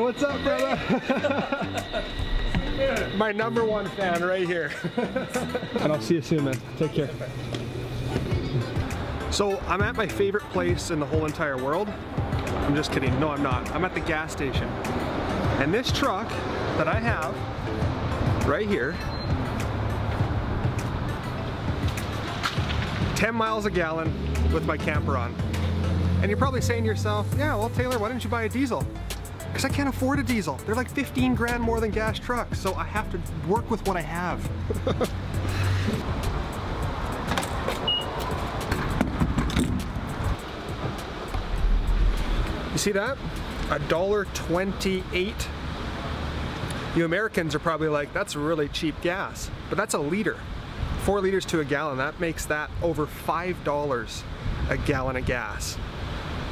what's up, brother? My #1 fan right here. And I'll see you soon, man. Take care. So I'm at my favorite place in the whole entire world. I'm just kidding. No, I'm not. I'm at the gas station. And this truck that I have right here, 10 miles a gallon with my camper on. And you're probably saying to yourself, yeah, well, Taylor, why didn't you buy a diesel? Because I can't afford a diesel. They're like 15 grand more than gas trucks, so I have to work with what I have. You see that? $1.28. You Americans are probably like, that's really cheap gas, but that's a liter. 4 liters to a gallon, that makes that over $5 a gallon of gas.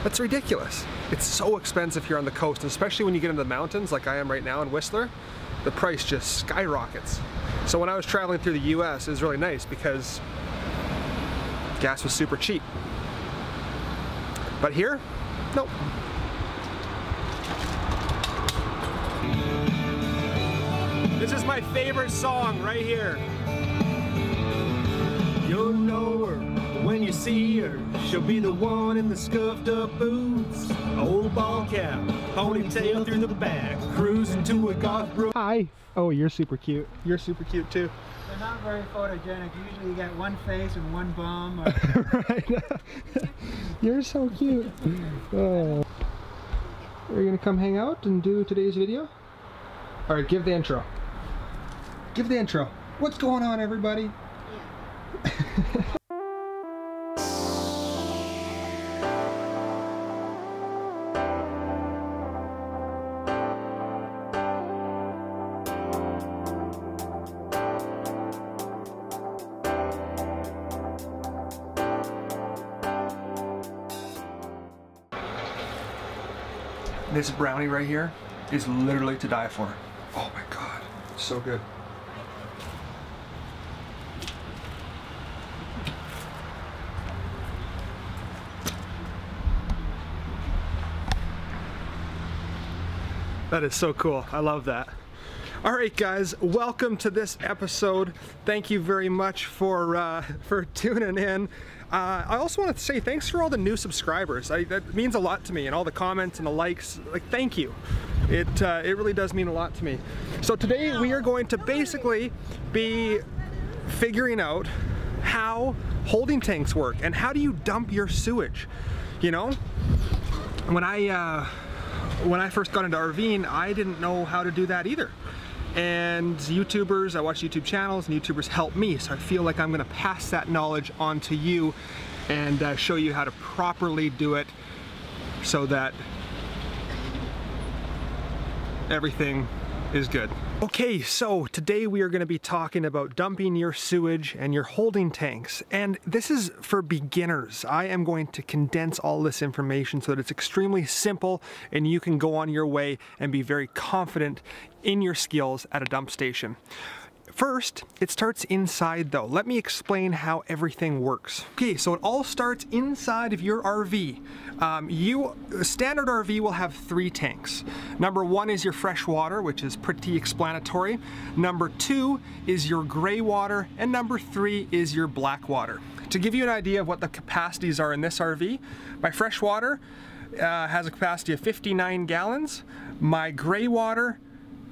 That's ridiculous. It's so expensive here on the coast, especially when you get into the mountains like I am right now in Whistler, the price just skyrockets. So when I was traveling through the US, it was really nice because gas was super cheap. But here, nope. This is my favorite song right here. You'll know her when you see her. She'll be the one in the scuffed up boots. Old ball cap, ponytail through the back, cruising to a goth bro. Hi. Oh, you're super cute. You're super cute too. They're not very photogenic. Usually you got one face and one bum. Or... Right. You're so cute. Oh. Are you gonna come hang out and do today's video? All right, give the intro. Give the intro. What's going on, everybody? Yeah. This brownie right here is literally to die for. Oh my God, so good. That is so cool. I love that. All right, guys, welcome to this episode. Thank you very much for tuning in. I also want to say thanks for all the new subscribers. That means a lot to me, and all the comments and the likes. Like, thank you. It really does mean a lot to me. So today we are going to basically be figuring out how holding tanks work and how do you dump your sewage. You know, when I first got into RVing, I didn't know how to do that either. And YouTubers, I watch YouTube channels, and YouTubers help me, so I feel like I'm gonna pass that knowledge on to you and show you how to properly do it so that everything is good. Okay, so today we are going to be talking about dumping your sewage and your holding tanks, and this is for beginners. I am going to condense all this information so that it's extremely simple and you can go on your way and be very confident in your skills at a dump station. First, it starts inside though. Let me explain how everything works. Okay, so it all starts inside of your RV. A standard RV will have 3 tanks. Number 1 is your fresh water, which is pretty explanatory. Number 2 is your gray water, and number 3 is your black water. To give you an idea of what the capacities are in this RV, my fresh water has a capacity of 59 gallons. My gray water,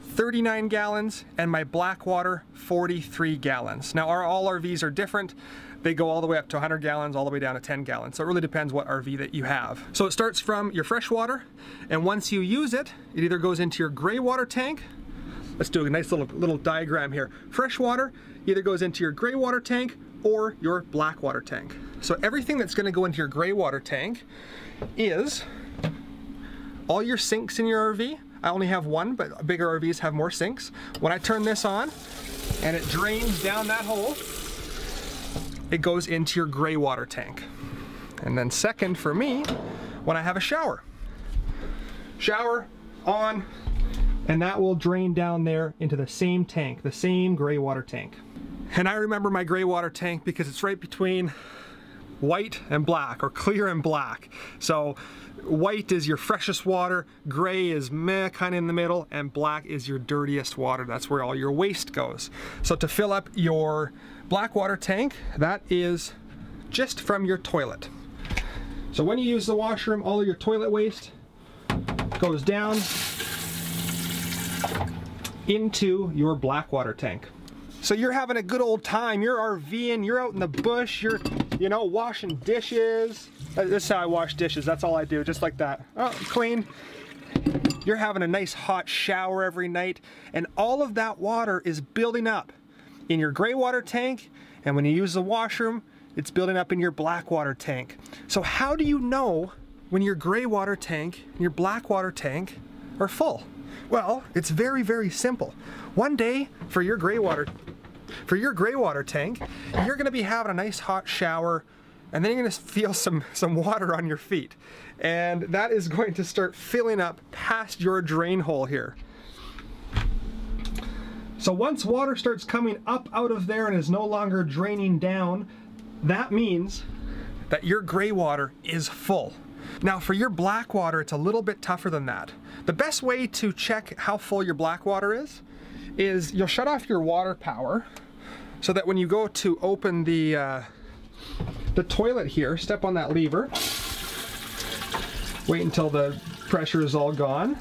39 gallons, and my black water, 43 gallons. Now all RVs are different. They go all the way up to 100 gallons, all the way down to 10 gallons. So it really depends what RV that you have. So it starts from your fresh water, and once you use it, it either goes into your gray water tank. Let's do a nice little diagram here. Fresh water either goes into your gray water tank or your black water tank. So everything that's gonna go into your gray water tank is all your sinks in your RV. I only have one, but bigger RVs have more sinks. When I turn this on and it drains down that hole, it goes into your gray water tank. And then second for me, when I have a shower. Shower on, and that will drain down there into the same tank, the same gray water tank. And I remember my gray water tank because it's right between white and black, or clear and black. So white is your freshest water, gray is meh, kind of in the middle, and black is your dirtiest water. That's where all your waste goes. So to fill up your black water tank, that is just from your toilet. So when you use the washroom, all of your toilet waste goes down into your black water tank. So you're having a good old time, you're RVing, you're out in the bush, you're, you know, washing dishes. This is how I wash dishes, that's all I do, just like that. Oh, clean. You're having a nice hot shower every night, and all of that water is building up in your gray water tank, and when you use the washroom, it's building up in your black water tank. So how do you know when your gray water tank and your black water tank are full? Well, it's very, very simple. One day for your gray water tank, you're gonna be having a nice hot shower, and then you're gonna feel some water on your feet. And that is going to start filling up past your drain hole here. So once water starts coming up out of there and is no longer draining down, that means that your gray water is full. Now for your black water, it's a little bit tougher than that. The best way to check how full your black water is you'll shut off your water power, so that when you go to open the toilet here, step on that lever, wait until the pressure is all gone,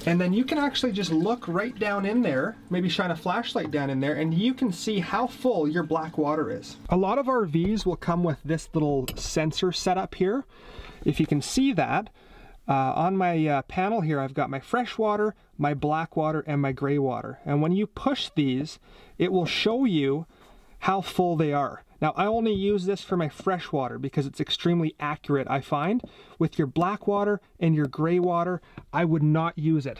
and then you can actually just look right down in there, maybe shine a flashlight down in there, and you can see how full your black water is. A lot of RVs will come with this little sensor setup here. If you can see that, on my panel here, I've got my fresh water, my black water, and my gray water. And when you push these, it will show you how full they are. Now, I only use this for my fresh water because it's extremely accurate, I find. With your black water and your gray water, I would not use it.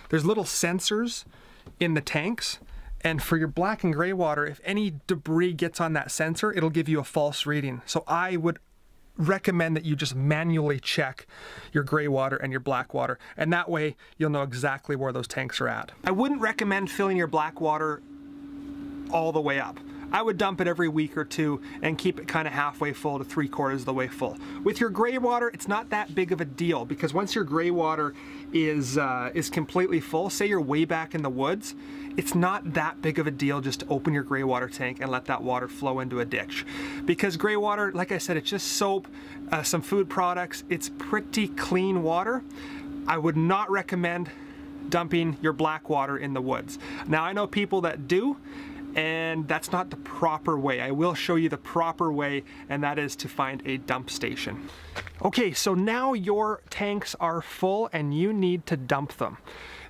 There's little sensors in the tanks, and for your black and gray water, if any debris gets on that sensor, it'll give you a false reading. So I would recommend that you just manually check your gray water and your black water, and that way you'll know exactly where those tanks are at. I wouldn't recommend filling your black water all the way up. I would dump it every week or two and keep it kind of halfway full to 3/4 of the way full. With your gray water, it's not that big of a deal, because once your gray water is completely full, say you're way back in the woods, it's not that big of a deal just to open your gray water tank and let that water flow into a ditch. Because gray water, like I said, it's just soap, some food products, it's pretty clean water. I would not recommend dumping your black water in the woods. Now I know people that do, and that's not the proper way. I will show you the proper way, and that is to find a dump station. Okay, so now your tanks are full and you need to dump them.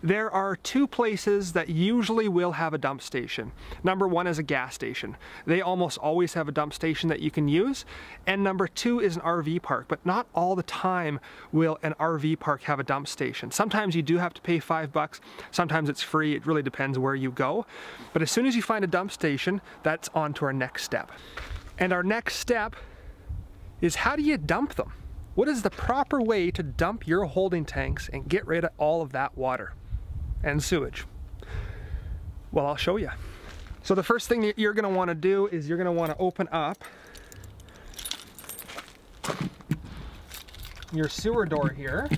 There are two places that usually will have a dump station. Number one is a gas station. They almost always have a dump station that you can use. And number two is an RV park, but not all the time will an RV park have a dump station. Sometimes you do have to pay $5, sometimes it's free, it really depends where you go. But as soon as you find a dump station, that's on to our next step. And our next step is, how do you dump them? What is the proper way to dump your holding tanks and get rid of all of that water and sewage? Well, I'll show you. So the first thing that you're going to want to do is you're going to want to open up your sewer door here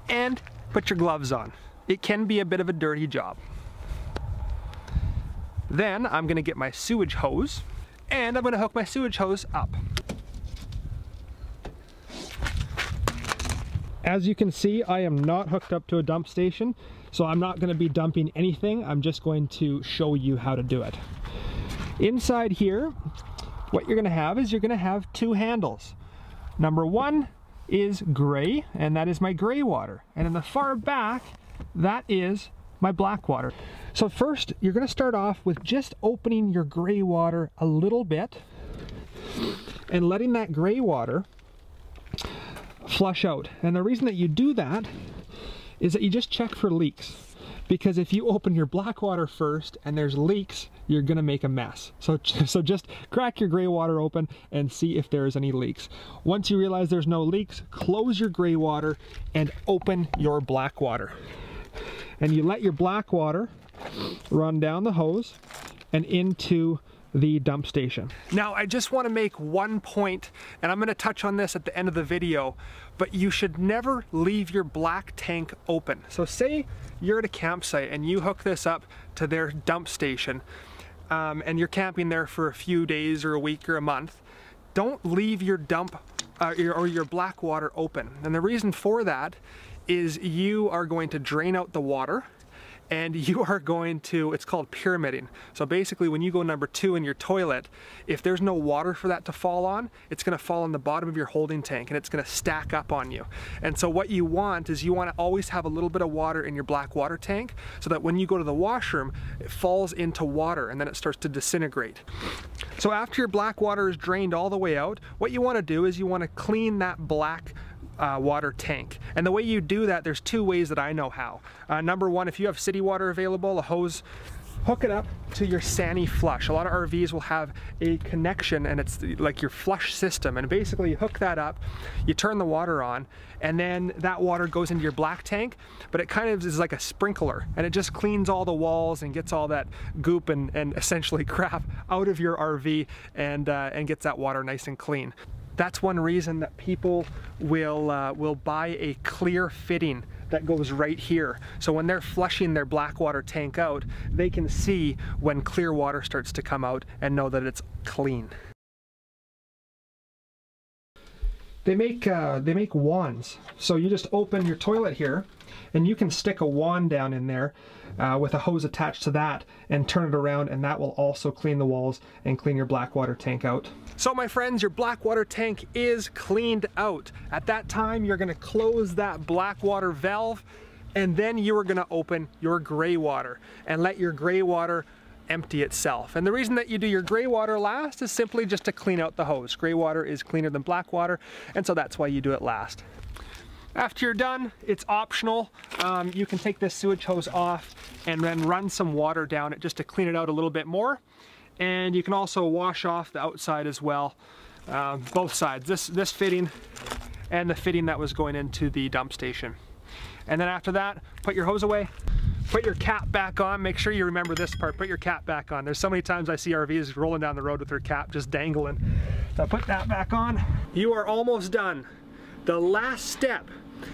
and put your gloves on. It can be a bit of a dirty job. Then I'm going to get my sewage hose, and I'm going to hook my sewage hose up. As you can see, I am not hooked up to a dump station, so I'm not going to be dumping anything. I'm just going to show you how to do it. Inside here, what you're going to have is you're going to have two handles. Number one is gray, and that is my gray water. And in the far back, that is my black water. So first, you're going to start off with just opening your gray water a little bit and letting that gray water flush out. And the reason that you do that is that you just check for leaks. Because if you open your black water first and there's leaks, you're gonna make a mess. So just crack your gray water open and see if there's any leaks. Once you realize there's no leaks, close your gray water and open your black water. And you let your black water run down the hose. and into the dump station. Now, I just want to make one point, and I'm going to touch on this at the end of the video, but you should never leave your black tank open. So say you're at a campsite and you hook this up to their dump station, and you're camping there for a few days or a week or a month. Don't leave your dump or your black water open. And the reason for that is you are going to drain out the water, and you are going to, it's called pyramiding. So basically when you go number 2 in your toilet, if there's no water for that to fall on, it's gonna fall on the bottom of your holding tank and it's gonna stack up on you. And so what you want is you wanna always have a little bit of water in your black water tank so that when you go to the washroom, it falls into water and then it starts to disintegrate. So after your black water is drained all the way out, what you wanna do is you wanna clean that black water tank. And the way you do that, there's 2 ways that I know how. Number 1, if you have city water available, a hose, hook it up to your Sani flush. A lot of RVs will have a connection and it's like your flush system, and basically you hook that up, you turn the water on, and then that water goes into your black tank, but it kind of is like a sprinkler and it just cleans all the walls and gets all that goop and essentially crap out of your RV and gets that water nice and clean. That's one reason that people will buy a clear fitting that goes right here. So when they're flushing their black water tank out, they can see when clear water starts to come out and know that it's clean. They make wands. So you just open your toilet here and you can stick a wand down in there with a hose attached to that and turn it around, and that will also clean the walls and clean your black water tank out. So my friends, your black water tank is cleaned out. At that time, you're gonna close that black water valve, and then you are gonna open your gray water and let your gray water empty itself. And the reason that you do your gray water last is simply just to clean out the hose. Gray water is cleaner than black water, and so that's why you do it last. After you're done, it's optional. You can take this sewage hose off and then run some water down it just to clean it out a little bit more. And you can also wash off the outside as well, both sides, this fitting and the fitting that was going into the dump station. And then after that, put your hose away, put your cap back on. Make sure you remember this part, put your cap back on. There's so many times I see RVs rolling down the road with their cap just dangling. So put that back on. You are almost done. The last step,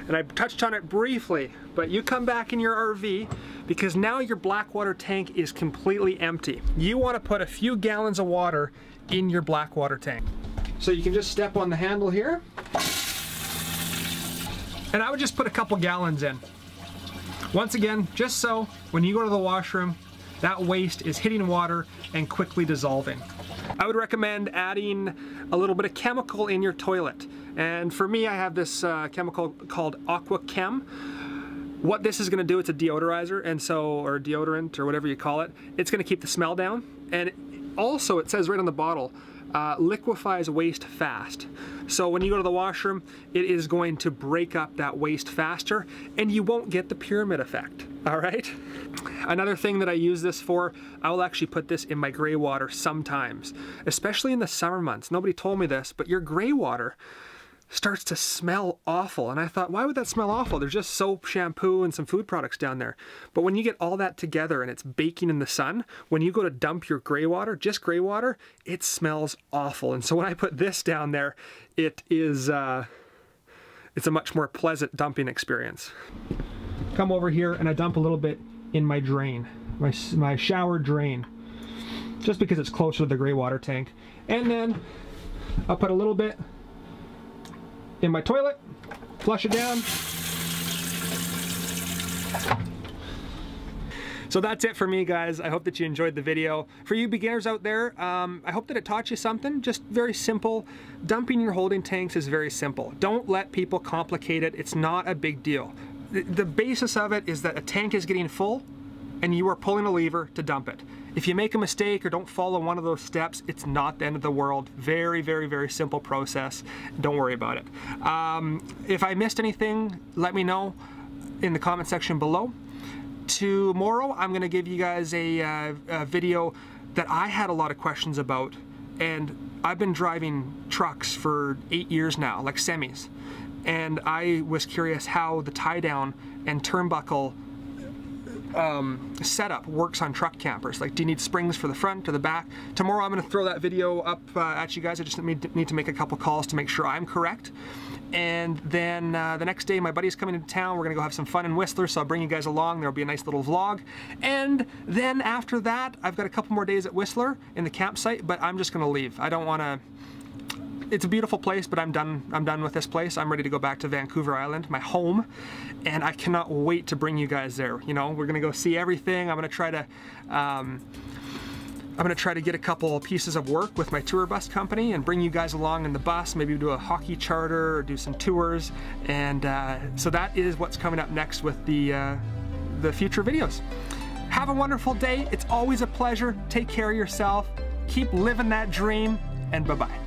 and I touched on it briefly, but you come back in your RV because now your black water tank is completely empty. You want to put a few gallons of water in your black water tank. So you can just step on the handle here, and I would just put a couple gallons in. Once again, just so when you go to the washroom, that waste is hitting water and quickly dissolving. I would recommend adding a little bit of chemical in your toilet. And for me, I have this chemical called Aqua Chem. What this is gonna do, it's a deodorizer, and so, or deodorant, or whatever you call it. It's gonna keep the smell down. And also, it says right on the bottle, liquefies waste fast. So when you go to the washroom, it is going to break up that waste faster, and you won't get the pyramid effect, all right? Another thing that I use this for, I will actually put this in my gray water sometimes, especially in the summer months. Nobody told me this, but your gray water starts to smell awful. And I thought, why would that smell awful? There's just soap, shampoo, and some food products down there. But when you get all that together and it's baking in the sun, when you go to dump your gray water, just gray water, it smells awful. And so when I put this down there, it is, it's a much more pleasant dumping experience. Come over here and I dump a little bit in my drain, my shower drain, just because it's closer to the gray water tank. And then I'll put a little bit in my toilet, flush it down. So that's it for me, guys. I hope that you enjoyed the video. For you beginners out there, I hope that it taught you something. Just very simple. Dumping your holding tanks is very simple. Don't let people complicate it. It's not a big deal. The basis of it is that a tank is getting full and you are pulling a lever to dump it. If you make a mistake or don't follow one of those steps, it's not the end of the world. Very, very, very simple process. Don't worry about it. If I missed anything, let me know in the comment section below. Tomorrow, I'm gonna give you guys a video that I had a lot of questions about, and I've been driving trucks for 8 years now, like semis, and I was curious how the tie down and turnbuckle setup works on truck campers. Like, do you need springs for the front or the back? Tomorrow I'm going to throw that video up at you guys. I just need to make a couple calls to make sure I'm correct. And then the next day my buddy's coming into town. We're going to go have some fun in Whistler, so I'll bring you guys along. There'll be a nice little vlog. And then after that, I've got a couple more days at Whistler in the campsite, but I'm just going to leave. I don't want to... It's a beautiful place, but I'm done with this place. I'm ready to go back to Vancouver Island, my home, and I cannot wait to bring you guys there. You know, we're gonna go see everything. I'm gonna try to get a couple pieces of work with my tour bus company and bring you guys along in the bus, maybe do a hockey charter or do some tours. And so that is what's coming up next with the future videos. Have a wonderful day. It's always a pleasure. Take care of yourself. Keep living that dream, and bye-bye.